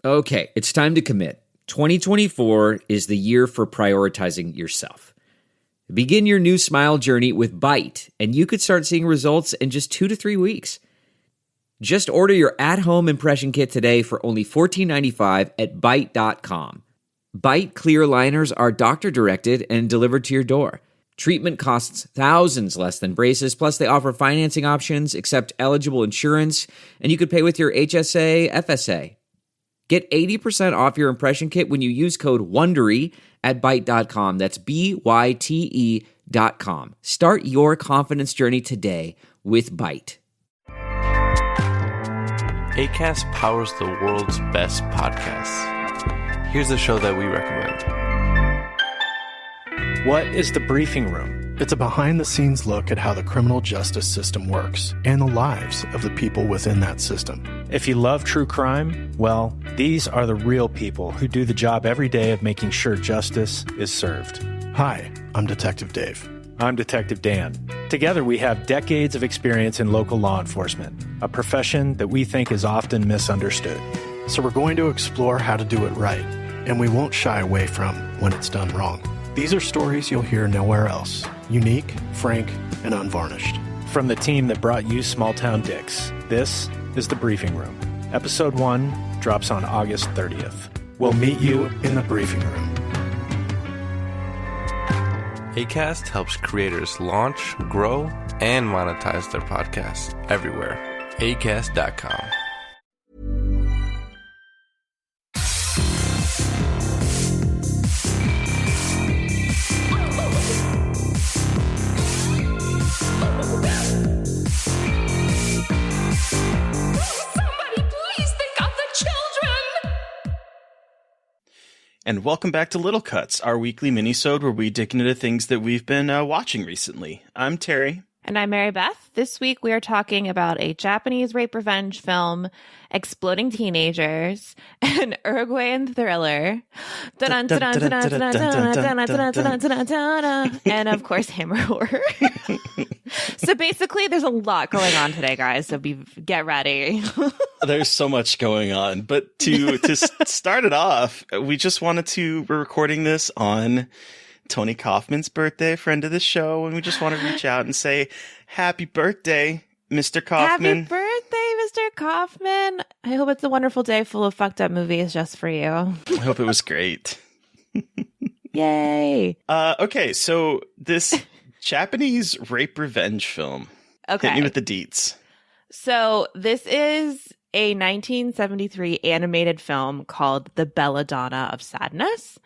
Okay, it's time to commit. 2024 is the year for prioritizing yourself. Begin your new smile journey with Byte, and you could start seeing results in just 2 to 3 weeks. Just order your at-home impression kit today for only $14.95 at Byte.com. Byte clear liners are doctor-directed and delivered to your door. Treatment costs thousands less than braces, plus they offer financing options, accept eligible insurance, and you could pay with your HSA, FSA. Get 80% off your impression kit when you use code WONDERY at Byte.com. That's BYTE.com. Start your confidence journey today with Byte. Acast powers the world's best podcasts. Here's a show that we recommend. What is The Briefing Room? It's a behind-the-scenes look at how the criminal justice system works and the lives of the people within that system. If you love true crime, well, these are the real people who do the job every day of making sure justice is served. Hi, I'm Detective Dave. I'm Detective Dan. Together we have decades of experience in local law enforcement, a profession that we think is often misunderstood. So we're going to explore how to do it right, and we won't shy away from when it's done wrong. These are stories you'll hear nowhere else. Unique, frank, and unvarnished. From the team that brought you Small Town Dicks, this is The Briefing Room. Episode 1 drops on August 30th. We'll meet you in the briefing room. Acast helps creators launch, grow, and monetize their podcasts everywhere. Acast.com. And welcome back to Little Cuts, our weekly mini-sode where we dig into things that we've been watching recently. I'm Terry. And I'm Mary Beth. This week we are talking about a Japanese rape revenge film, Exploding Teenagers, an Uruguayan thriller, and of course Hammer Horror. So basically there's a lot going on today, guys, so get ready. There's so much going on, but to start it off, we're recording this on Tony Kaufman's birthday, friend of the show, and we just want to reach out and say happy birthday, Mr. Kaufman. Happy birthday, Mr. Kaufman. I hope it's a wonderful day full of fucked up movies just for you. I hope it was great. Yay. Okay, so this Japanese rape revenge film. Okay. Hit me with the deets. So this is a 1973 animated film called The Belladonna of Sadness.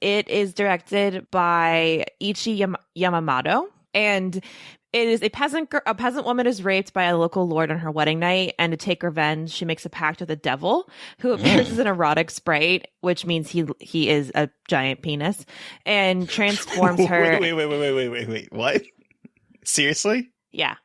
It is directed by Ichi Yamamoto, and it is a peasant woman is raped by a local lord on her wedding night, and to take revenge, she makes a pact with the devil, who appears as an erotic sprite, which means he is a giant penis, and transforms her. Wait, what? Seriously? Yeah.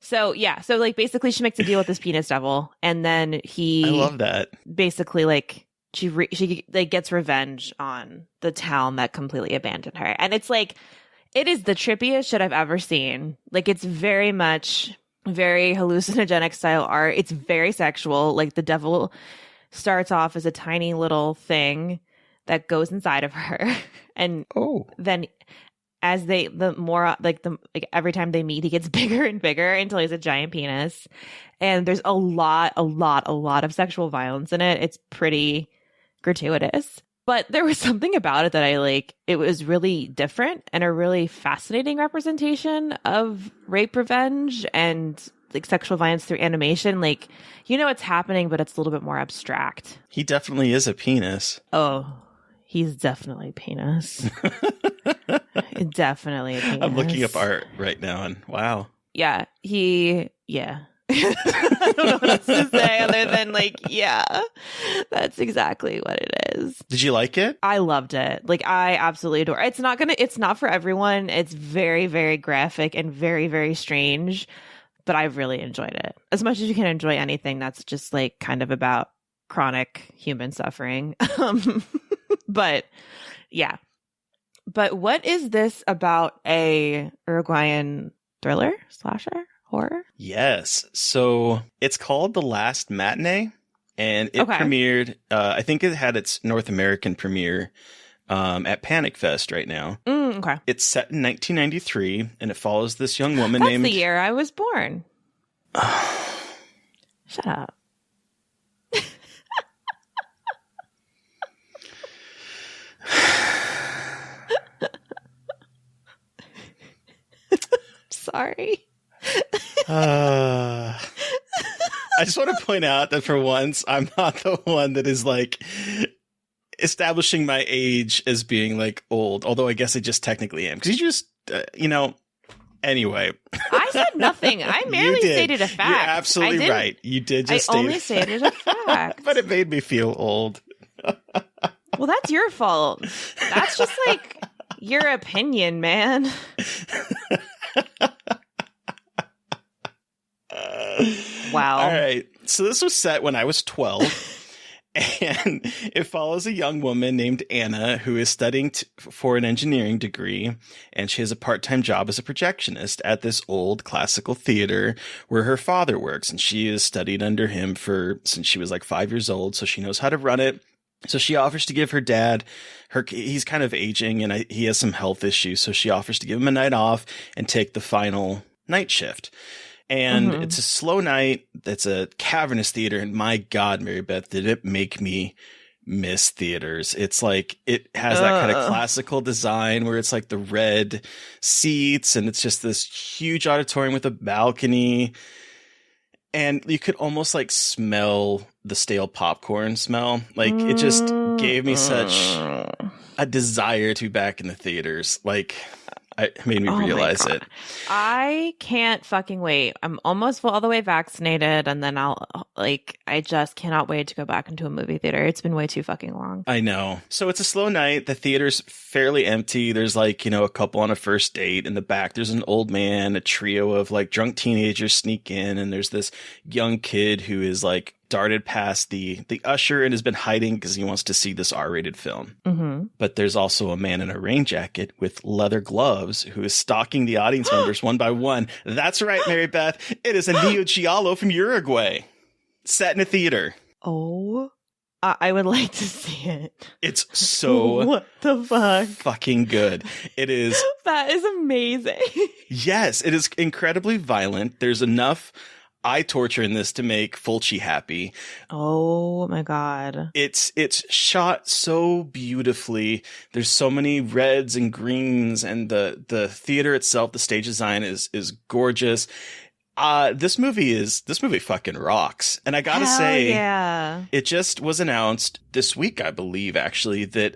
So like basically she makes a deal with this penis devil, and then I love that. Basically like she like gets revenge on the town that completely abandoned her. And it's like, it is the trippiest shit I've ever seen. Like, it's very much very hallucinogenic style art. It's very sexual. Like, the devil starts off as a tiny little thing that goes inside of her. And then as every time they meet, he gets bigger and bigger until he's a giant penis. And there's a lot of sexual violence in it. It's pretty gratuitous. But there was something about it that I like. It was really different and a really fascinating representation of rape revenge and like sexual violence through animation. Like, you know, it's happening, but it's a little bit more abstract. He definitely is a penis. Oh, he's definitely a penis. Definitely a penis. I'm looking up art right now and wow. Yeah, I don't know what else to say other than like, yeah, that's exactly what it is. Did you like it? I loved it. Like, I absolutely adore it. It's not for everyone. It's very, very graphic and very, very strange, but I really enjoyed it as much as you can enjoy anything that's just like kind of about chronic human suffering. But yeah. But what is this about a Uruguayan thriller, slasher, horror? Yes. So it's called The Last Matinee. And it premiered, I think it had its North American premiere at Panic Fest right now. Okay. It's set in 1993, and it follows this young woman That's named... the year I was born. Shut up. Sorry. I just want to point out that for once, I'm not the one that is like establishing my age as being like old, although I guess I just technically am. Because you just, anyway. I said nothing. I merely stated a fact. You're absolutely right. You did just I only stated a fact. But it made me feel old. Well, that's your fault. That's just like your opinion, man. Wow. All right. So this was set when I was 12. And it follows a young woman named Anna who is studying for an engineering degree. And she has a part-time job as a projectionist at this old classical theater where her father works. And she has studied under him since she was like 5 years old. So she knows how to run it. So she offers to give her dad, he's kind of aging and he has some health issues. So she offers to give him a night off and take the final night shift. And it's a slow night. It's a cavernous theater. And my God, Mary Beth, did it make me miss theaters. It's like, it has that kind of classical design where it's like the red seats and it's just this huge auditorium with a balcony. And you could almost like smell the stale popcorn smell. Like it just gave me such a desire to be back in the theaters. Like it made me realize it. I can't fucking wait. I'm almost all the way vaccinated, and then I just cannot wait to go back into a movie theater. It's been way too fucking long. I know. So it's a slow night. The theater's fairly empty. There's like, a couple on a first date. In the back, there's an old man, a trio of like drunk teenagers sneak in, and there's this young kid who is like darted past the usher and has been hiding because he wants to see this R-rated film. But there's also a man in a rain jacket with leather gloves who is stalking the audience members one by one. That's right, Mary Beth. It is a neo-giallo from Uruguay set in a theater. Oh, I would like to see it. It's so what the fuck? Fucking good. It is. That is amazing. Yes, it is incredibly violent. There's enough eye torture in this to make Fulci happy. Oh my God. It's shot so beautifully. There's so many reds and greens, and the theater itself, the stage design is gorgeous. This movie fucking rocks. And I gotta say, yeah. It just was announced this week, I believe, actually, that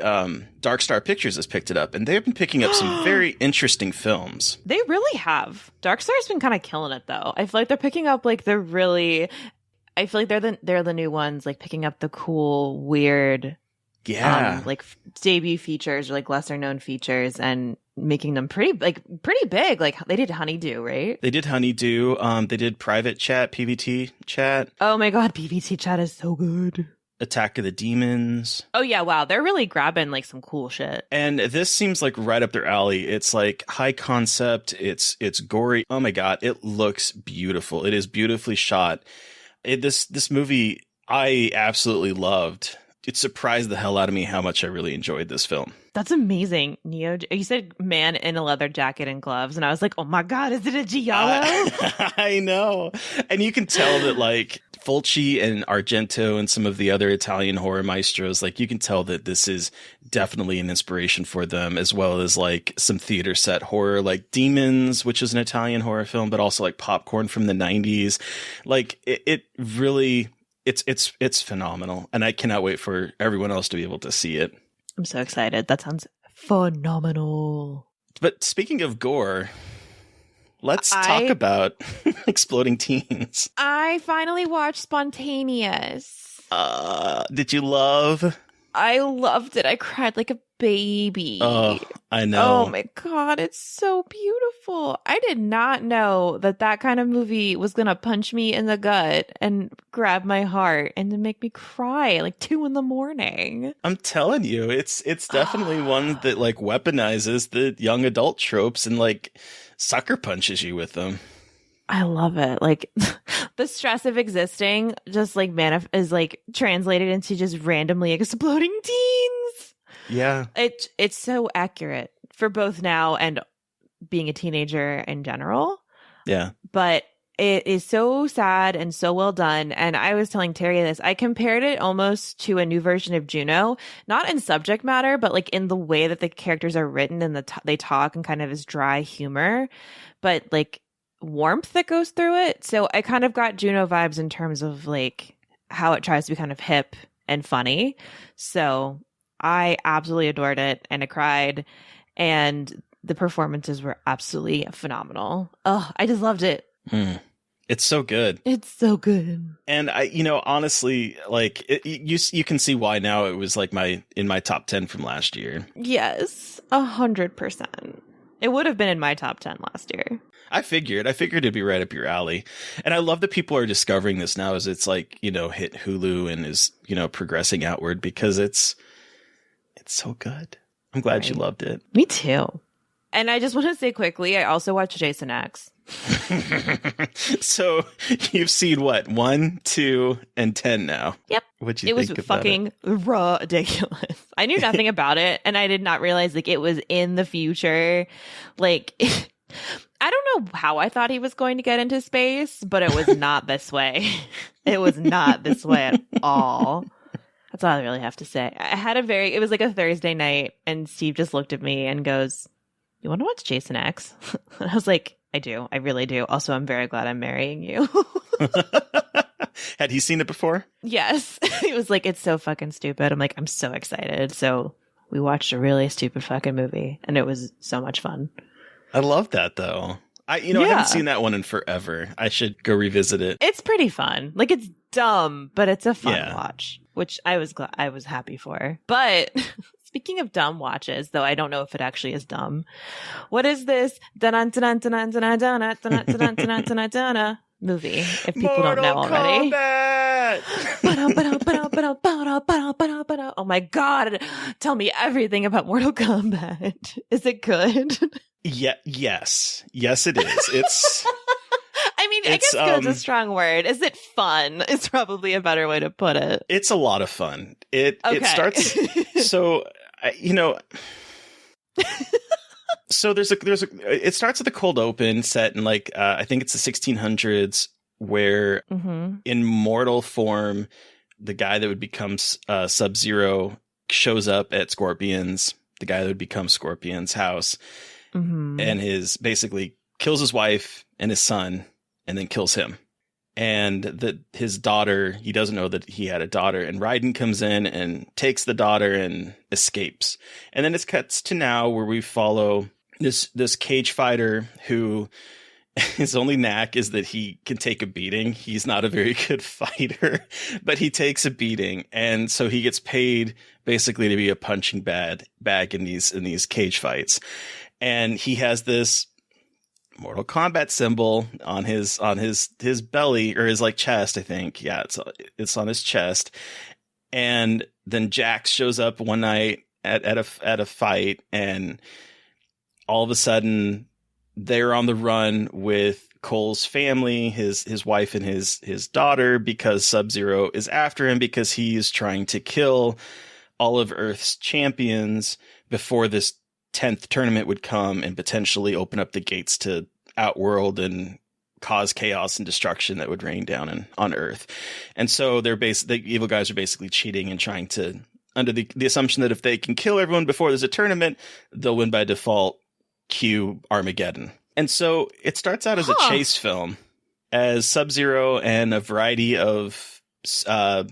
Dark Star Pictures has picked it up, and they've been picking up some very interesting films. They really have. Dark Star's been kind of killing it, though. I feel like they're picking up like I feel like they're the new ones, like picking up the cool, weird, like debut features or like lesser known features and making them pretty big. Like they did Honeydew, right? They did Honeydew. They did Private Chat, PVT Chat. Oh my God, PVT Chat is so good. Attack of the Demons. Oh yeah, wow. They're really grabbing like some cool shit. And this seems like right up their alley. It's like high concept. It's gory. Oh my God, it looks beautiful. It is beautifully shot. This movie I absolutely loved. It surprised the hell out of me how much I really enjoyed this film. That's amazing. You said man in a leather jacket and gloves, and I was like, oh my God, is it a giallo? I know. And you can tell that like Fulci and Argento and some of the other Italian horror maestros, like you can tell that this is definitely an inspiration for them, as well as like some theater set horror like Demons, which is an Italian horror film, but also like Popcorn from the 90s. Like it really... It's phenomenal, and I cannot wait for everyone else to be able to see it. I'm so excited. That sounds phenomenal. But speaking of gore, let's talk about Exploding Teens. I finally watched Spontaneous. Did you love? I loved it. I cried like a baby. Oh, I know. Oh my God, it's so beautiful. I did not know that kind of movie was going to punch me in the gut and grab my heart and to make me cry at like 2 a.m. I'm telling you, it's definitely one that like weaponizes the young adult tropes and like sucker punches you with them. I love it. Like the stress of existing just like is like translated into just randomly exploding teens. Yeah. It's so accurate for both now and being a teenager in general. Yeah. But it is so sad and so well done. And I was telling Terry this. I compared it almost to a new version of Juno, not in subject matter, but like in the way that the characters are written and they talk and kind of as dry humor, but like warmth that goes through it. So I kind of got Juno vibes in terms of like how it tries to be kind of hip and funny. So I absolutely adored it and I cried, and the performances were absolutely phenomenal. Oh, I just loved it. It's so good. It's so good. And I, honestly, like you can see why now it was like in my top 10 from last year. Yes, 100%. It would have been in my top 10 last year. I figured it'd be right up your alley. And I love that people are discovering this now as it's like, hit Hulu and is, progressing outward, because it's so good. I'm glad you loved it. Me too. And I just want to say quickly, I also watched Jason X. So you've seen what, 1, 2, and 10 now? Yep. What'd you think about it? It was fucking ridiculous. I knew nothing about it, and I did not realize like it was in the future. Like, I don't know how I thought he was going to get into space, but it was not this way. It was not this way at all. That's all I really have to say. It was like a Thursday night, and Steve just looked at me and goes, "You want to watch Jason X?" And I was like, I do. I really do. Also, I'm very glad I'm marrying you. Had he seen it before? Yes. He was like, it's so fucking stupid. I'm like, I'm so excited. So we watched a really stupid fucking movie, and it was so much fun. I love that, though. I haven't seen that one in forever. I should go revisit it. It's pretty fun. Like, it's dumb, but it's a fun watch, which I was happy for. But speaking of dumb watches, though I don't know if it actually is dumb, what is this movie, if people don't know already? Oh my God. Tell me everything about Mortal Kombat. Is it good? Yeah. Yes, it is. It's I mean, I guess good's a strong word. Is it fun? It's probably a better way to put it. It's a lot of fun. It starts so so it starts with a cold open set in like I think it's the 1600s, where in mortal form the guy that would become Sub-Zero shows up at Scorpion's, the guy that would become Scorpion's house, and basically kills his wife and his son, and then kills him. And his daughter, he doesn't know that he had a daughter, and Raiden comes in and takes the daughter and escapes. And then it cuts to now, where we follow this cage fighter who his only knack is that he can take a beating. He's not a very good fighter, but he takes a beating. And so he gets paid basically to be a punching bag in these cage fights. And he has this Mortal Kombat symbol on his belly, or his like chest, I think. Yeah, it's on his chest. And then Jax shows up one night at a fight, and all of a sudden they're on the run with Cole's family, his wife and his daughter, because Sub-Zero is after him, because he is trying to kill all of Earth's champions before this 10th tournament would come and potentially open up the gates to Outworld and cause chaos and destruction that would rain down on Earth. And so the evil guys are basically cheating and trying to, under the assumption that if they can kill everyone before there's a tournament, they'll win by default. Cue Armageddon. And so it starts out as a chase film, as Sub-Zero and a variety of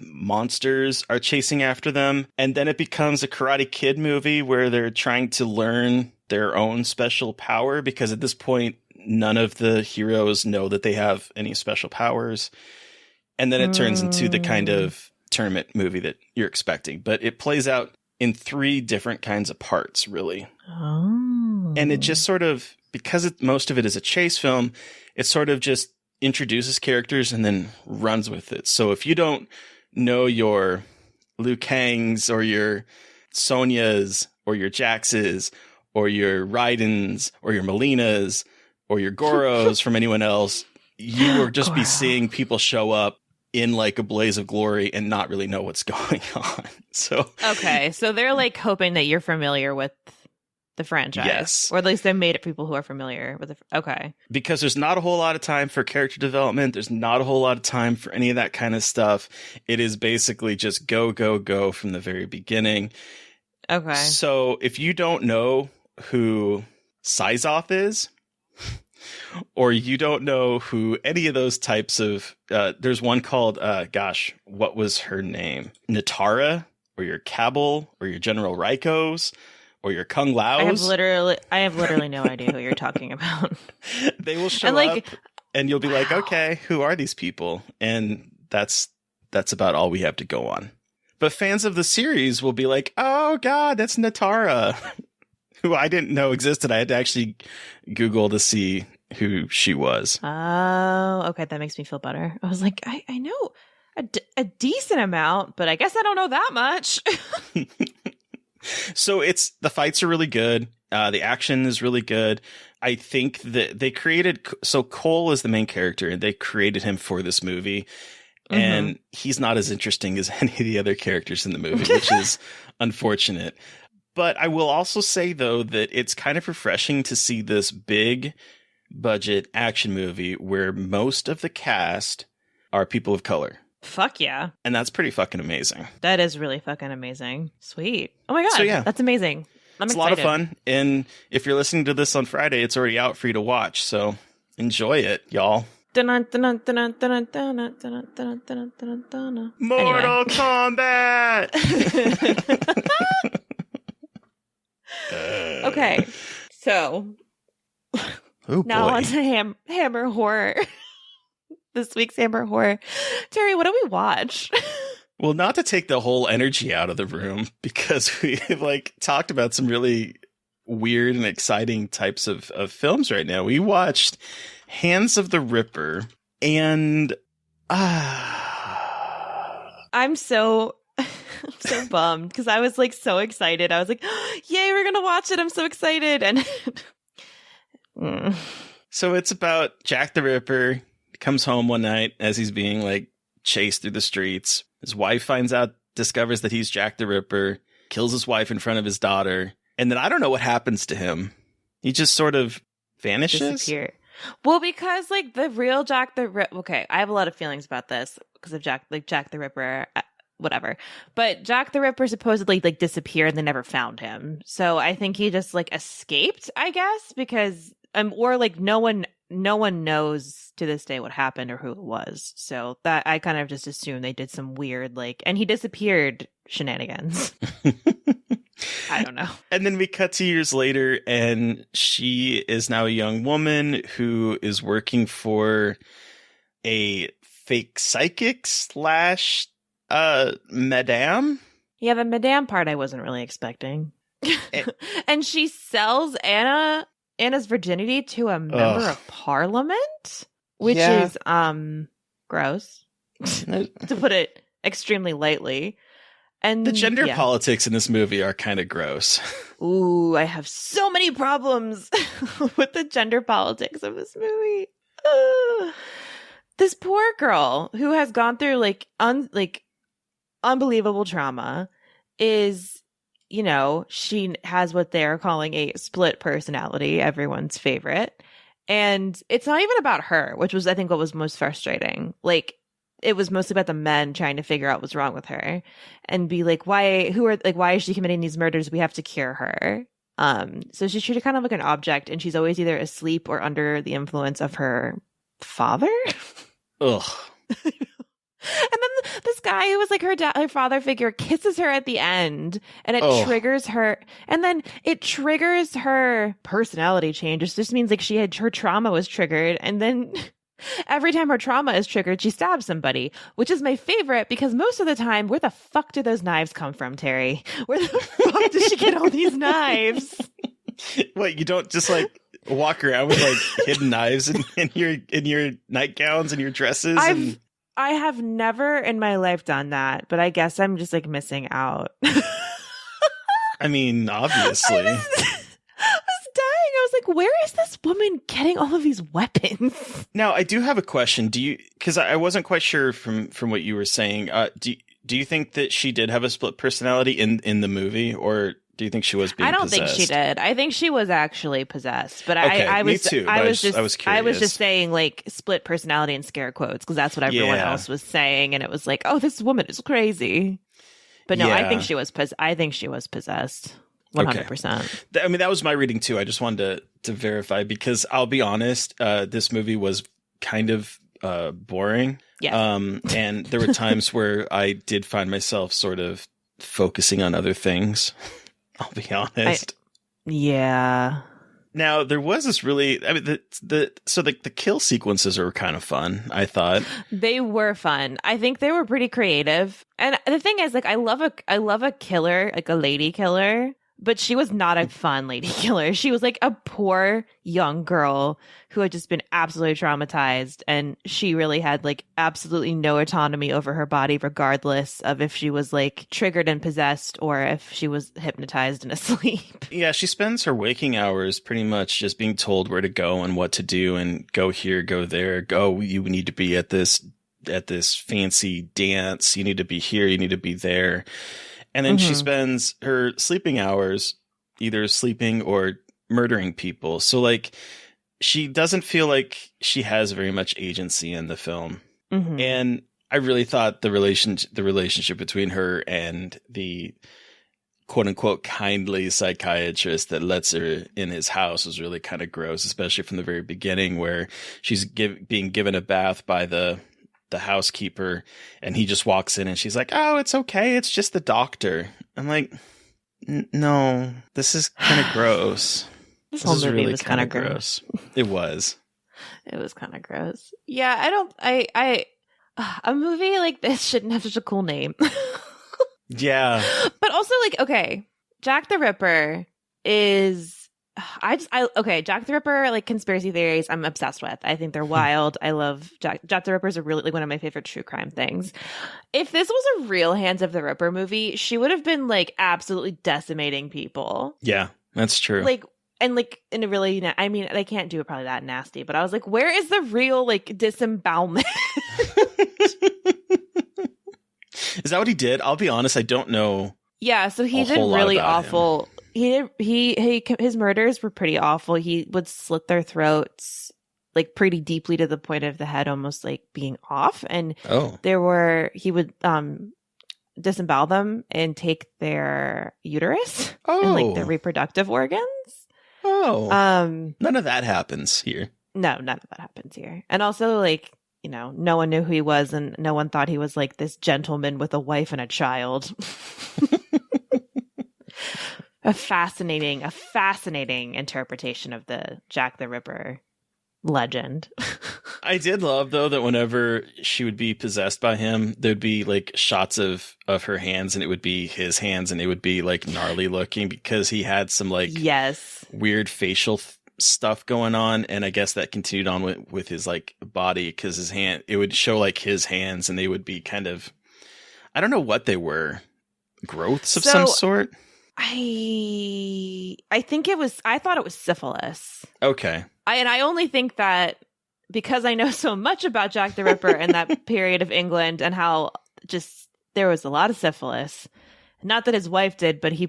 monsters are chasing after them. And then it becomes a Karate Kid movie where they're trying to learn their own special power, because at this point, none of the heroes know that they have any special powers. And then it turns into the kind of tournament movie that you're expecting. But it plays out in 3 different kinds of parts, really. Oh. And it just sort of, because most of it is a chase film, it sort of just introduces characters and then runs with it. So if you don't know your Liu Kangs or your Sonyas or your Jaxes or your Raidens or your Melinas or your Goros from anyone else, you will just be seeing people show up in like a blaze of glory and not really know what's going on. So okay, so they're like hoping that you're familiar with the franchise. Yes. Or at least they made it people who are familiar with it. Okay. Because there's not a whole lot of time for character development. There's not a whole lot of time for any of that kind of stuff. It is basically just go, go, go from the very beginning. Okay. So if you don't know who Syzoth is, or you don't know who any of those types of, there's one called, what was her name? Natara, or your Cabal, or your General Rykos, or your Kung Laos. I have literally no idea who you're talking about. They will show up and you'll be like, okay, who are these people? And that's about all we have to go on. But fans of the series will be like, oh God, that's Natara, who I didn't know existed. I had to actually Google to see who she was. Oh, okay. That makes me feel better. I was like, I know a decent amount, but I guess I don't know that much. So the fights are really good. The action is really good. I think that they so Cole is the main character and they created him for this movie. And he's not as interesting as any of the other characters in the movie, which is unfortunate. But I will also say, though, that it's kind of refreshing to see this big budget action movie where most of the cast are people of color. Fuck yeah. And that's pretty fucking amazing. That is really fucking amazing. Sweet. Oh my God. So, yeah. That's amazing. It's a lot of fun. And if you're listening to this on Friday, it's already out for you to watch. So enjoy it, y'all. Mortal Kombat! Okay. So now on to Hammer Horror. This week's Hammer Horror. Terry, what do we watch? Well, not to take the whole energy out of the room, because we've talked about some really weird and exciting types of films right now. We watched Hands of the Ripper, and I'm so bummed because I was so excited. I was like, yay, we're gonna watch it. I'm so excited. And so it's about Jack the Ripper. Comes home one night as he's being chased through the streets. His wife discovers that he's Jack the Ripper, kills his wife in front of his daughter. And then I don't know what happens to him. He just sort of vanishes. Disappear. Well, because the real Jack the Ripper. Okay, I have a lot of feelings about this because of Jack the Ripper, whatever. But Jack the Ripper supposedly disappeared and they never found him. So I think he just escaped, I guess, because or no one knows to this day what happened or who it was. So that I kind of just assume they did some weird and he disappeared shenanigans. I don't know. And then we cut 2 years later, and she is now a young woman who is working for a fake psychic / madame. Yeah, the madame part I wasn't really expecting. And she sells Anna's virginity to a member of parliament, which is gross, to put it extremely lightly. And the gender politics in this movie are kind of gross. Ooh, I have so many problems with the gender politics of this movie. This poor girl who has gone through unbelievable trauma is, she has what they're calling a split personality, everyone's favorite. And it's not even about her, which was, I think, what was most frustrating. It was mostly about the men trying to figure out what's wrong with her and be why is she committing these murders? We have to cure her. So she's treated kind of like an object, and she's always either asleep or under the influence of her father. Ugh. And then this guy who was her father figure kisses her at the end, and it triggers her. And then it triggers her personality change. It just means her trauma was triggered. And then every time her trauma is triggered, she stabs somebody, which is my favorite because most of the time, where the fuck do those knives come from, Terry? Where the fuck does she get all these knives? What, you don't just walk around with hidden knives in your nightgowns and your dresses? I have never in my life done that, but I guess I'm just missing out. I mean, obviously. I was dying. I was like, where is this woman getting all of these weapons? Now, I do have a question. Because I wasn't quite sure from what you were saying. Do you think that she did have a split personality in the movie, or do you think she was being possessed? I don't think she did. I think she was actually possessed. But okay, I was, me too. I was just curious. I was just saying like split personality in scare quotes because that's what everyone else was saying, and it was like, oh, this woman is crazy. But no, I think she was possessed. 100%. Okay. I mean, that was my reading too. I just wanted to verify because I'll be honest, this movie was kind of boring. Yeah. And there were times where I did find myself sort of focusing on other things. I'll be honest. Yeah. Now there was this really, I mean, the kill sequences are kind of fun. I thought they were fun. I think they were pretty creative. And the thing is, like, I love a killer, like a lady killer. But she was not a fun lady killer. She was like a poor young girl who had just been absolutely traumatized. And she really had like absolutely no autonomy over her body, regardless of if she was like triggered and possessed or if she was hypnotized and asleep. Yeah, she spends her waking hours pretty much just being told where to go and what to do and go here, go there. Go, you need to be at this fancy dance. You need to be here. You need to be there. And then she spends her sleeping hours either sleeping or murdering people. So, like, she doesn't feel like she has very much agency in the film. Mm-hmm. And I really thought the relationship between her and the quote-unquote kindly psychiatrist that lets her in his house was really kind of gross, especially from the very beginning where she's being given a bath by the housekeeper and he just walks in and she's like, oh, it's okay. It's just the doctor. I'm like, no, this is kind of gross. This whole movie really was kind of gross. It was. It was kind of gross. Yeah. A movie like this shouldn't have such a cool name. Yeah. But also like, okay, Jack the Ripper is, Jack the Ripper, like conspiracy theories, I'm obsessed with. I think they're wild. I love Jack the Ripper is really like one of my favorite true crime things. If this was a real Hands of the Ripper movie, she would have been like absolutely decimating people. Yeah, that's true. Like, and like in a really, I mean, they can't do it probably that nasty, but I was like, where is the real like disembowelment? Is that what he did? I'll be honest, I don't know. Yeah, so he did really awful. His murders were pretty awful. He would slit their throats like pretty deeply to the point of the head almost like being off. And he would disembowel them and take their uterus and like their reproductive organs. None of that happens here. No, none of that happens here. And also like, you know, no one knew who he was and no one thought he was like this gentleman with a wife and a child. A fascinating interpretation of the Jack the Ripper legend. I did love though that whenever she would be possessed by him, there'd be like shots of her hands and it would be his hands and it would be like gnarly looking because he had some like weird facial stuff going on, and I guess that continued on with his like body because his hand, it would show like his hands and they would be kind of, I don't know what they were, growths of some sort. I thought it was syphilis. Okay. I only think that because I know so much about Jack the Ripper and that period of England and how just there was a lot of syphilis. Not that his wife did, but he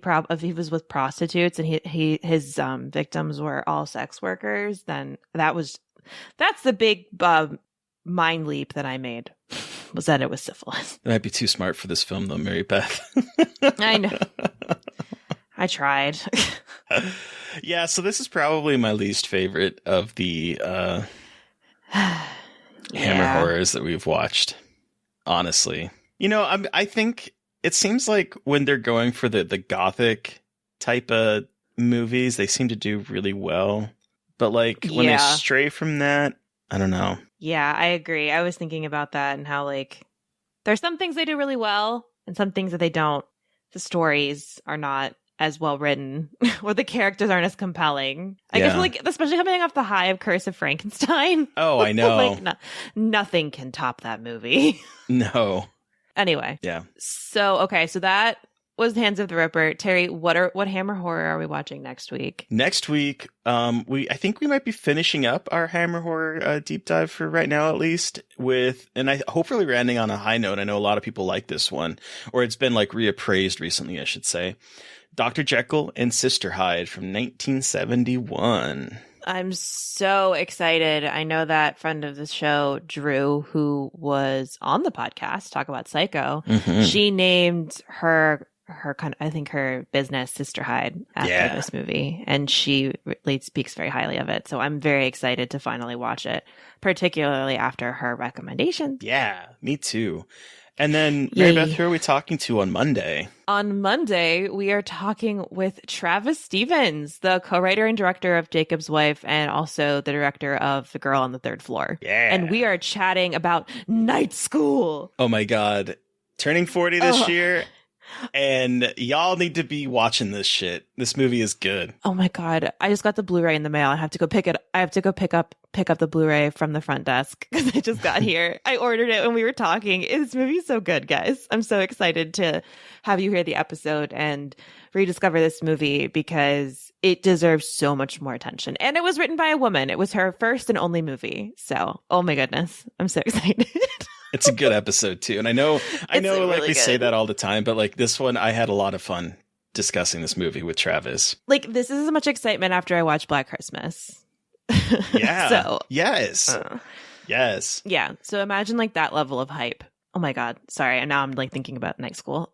was with prostitutes and his victims were all sex workers. Then that's the big mind leap that I made, was that it was syphilis. It might be too smart for this film though, Mary Beth. I know. I tried. Yeah, so this is probably my least favorite of the Hammer horrors that we've watched. Honestly, you know, I think it seems like when they're going for the gothic type of movies, they seem to do really well. But like when they stray from that, I don't know. Yeah, I agree. I was thinking about that and how like there's some things they do really well and some things that they don't. The stories are not as well written or the characters aren't as compelling. I guess like especially coming off the high of Curse of Frankenstein. Oh, I know. Like nothing can top that movie. No. Anyway. Yeah. So, okay. So that was Hands of the Ripper. Terry, what Hammer horror are we watching next week? Next week, I think we might be finishing up our Hammer horror deep dive for right now, at least. Hopefully we're ending on a high note. I know a lot of people like this one, or it's been like reappraised recently, I should say. Dr. Jekyll and Sister Hyde from 1971. I'm so excited. I know that friend of the show, Drew, who was on the podcast, Talk About Psycho, she named her business Sister Hyde after this movie, and she really speaks very highly of it. So I'm very excited to finally watch it, particularly after her recommendation. Yeah, me too. And then, Mary Beth, who are we talking to on Monday? On Monday, we are talking with Travis Stevens, the co-writer and director of Jacob's Wife and also the director of The Girl on the Third Floor. Yeah. And we are chatting about Night School. Oh my God. Turning 40 this year. And y'all need to be watching this shit. This movie is good. Oh my God. I just got the Blu-ray in the mail. I have to go pick up the Blu-ray from the front desk because I just got here. I ordered it when we were talking. This movie is so good, guys. I'm so excited to have you hear the episode and rediscover this movie because it deserves so much more attention. And it was written by a woman. It was her first and only movie. So, oh my goodness. I'm so excited. It's a good episode too. And I know really like we good. say that all the time, but like this one, I had a lot of fun discussing this movie with Travis. Like, this is as much excitement after I watched Black Christmas. Yeah. So, yes. Yes. Yeah. So imagine like that level of hype. Oh my God. Sorry. And now I'm like thinking about night school.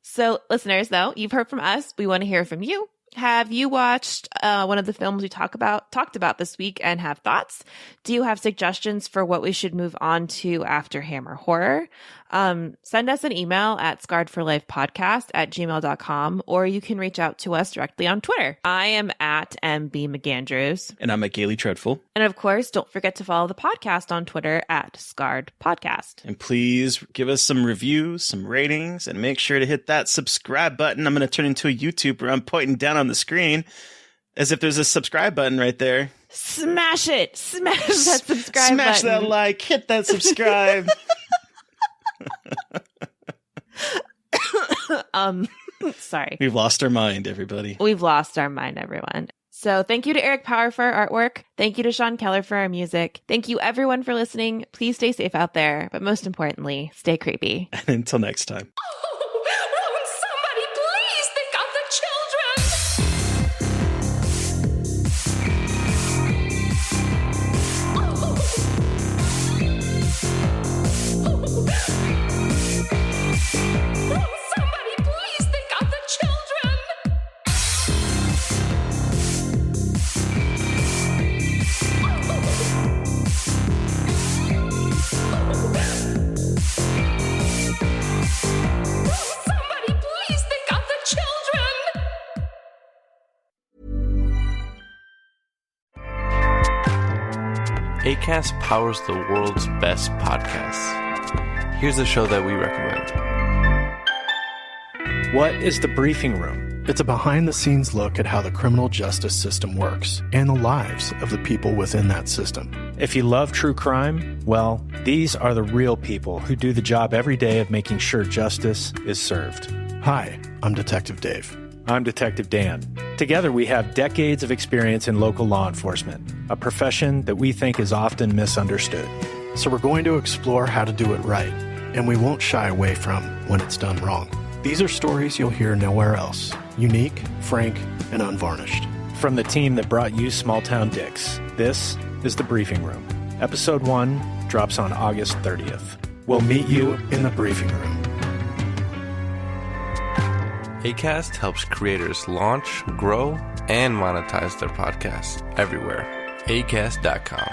So listeners, though, you've heard from us. We want to hear from you. Have you watched one of the films we talked about this week and have thoughts? Do you have suggestions for what we should move on to after Hammer Horror? Send us an email at scarredforlifepodcast@gmail.com, or you can reach out to us directly on Twitter. I am at MB McAndrews. And I'm at Gailey Treadful. And of course, don't forget to follow the podcast on Twitter at Scarred Podcast. And please give us some reviews, some ratings, and make sure to hit that subscribe button. I'm going to turn into a YouTuber. I'm pointing down on the screen as if there's a subscribe button right there. Smash it. Smash that subscribe Smash button. that like. Hit that subscribe. Sorry. We've lost our mind, everybody. We've lost our mind, everyone. So thank you to Eric Power for our artwork. Thank you to Sean Keller for our music. Thank you, everyone, for listening. Please stay safe out there. But most importantly, stay creepy. And until next time. Somebody please think of the children. Somebody please think of the children. Somebody please think of the children. Acast powers the world's best podcasts. Here's a show that we recommend. What is The Briefing Room? It's a behind-the-scenes look at how the criminal justice system works and the lives of the people within that system. If you love true crime, well, these are the real people who do the job every day of making sure justice is served. Hi, I'm Detective Dave. I'm Detective Dan. Together, we have decades of experience in local law enforcement, a profession that we think is often misunderstood. So we're going to explore how to do it right, and we won't shy away from when it's done wrong. These are stories you'll hear nowhere else. Unique, frank, and unvarnished. From the team that brought you Small Town Dicks, this is The Briefing Room. Episode 1 drops on August 30th. We'll meet you in the briefing room. Acast helps creators launch, grow, and monetize their podcasts everywhere. Acast.com.